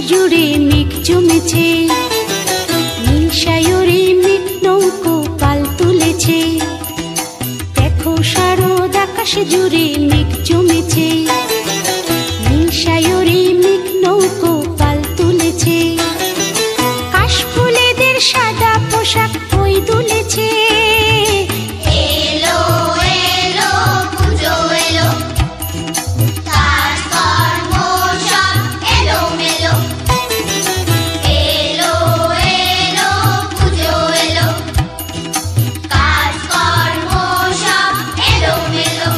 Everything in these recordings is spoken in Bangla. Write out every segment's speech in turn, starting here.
জুড়ে মেঘ জমেছে, নীল সায়রে মেঘ নৌকো পাল তুলেছে। দেখো শারদ আকাশ জুড়ে মেঘ জমেছে, নীল সায়রে মেঘ নৌকো পাল তুলেছে। কাশফুলেদের সাদা পোশাক বই দুলেছে। এলো এলো পুজো এলো, কাজকর্ম সব এলোমেলো। এলো এলো পুজো এলো, কাজকর্ম সব এলোমেলো।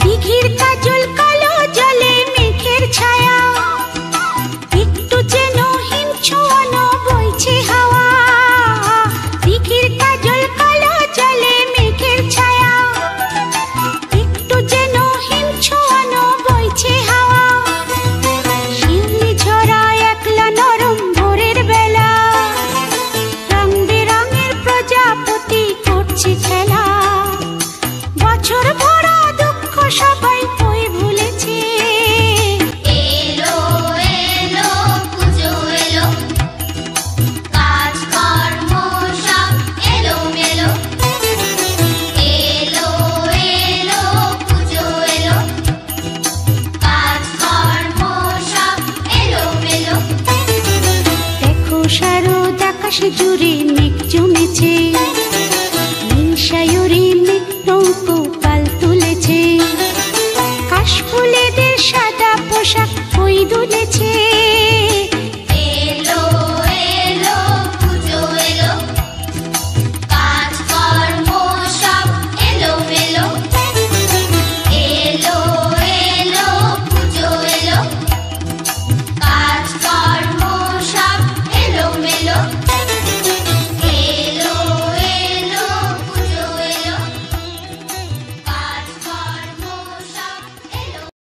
দিঘির কাজল কালো জলে মেঘের ছায়া, একটু যেন হিম ছোঁয়ানো বইছে হাওয়া। দিঘির কাজল কালো জলে মেঘের ছায়া, একটু যেন হিম ছোঁয়ানো বইছে হাওয়া। শিউলি ঝরা একলা নরম ভোরের বেলা, রং বেরঙের প্রজাপতি করছে খেলা। বছর ভরা দুঃখ সবাই বই ভুলেছে। এলো এলো পুজো এলো, কাজকর্ম সব এলোমেলো। এলো এলো পুজো এলো, কাজকর্ম সব এলোমেলো। দেখো শারদ আকাশ জুড়ে মেঘ জমেছে, নীল সায়রে মেঘ নৌকো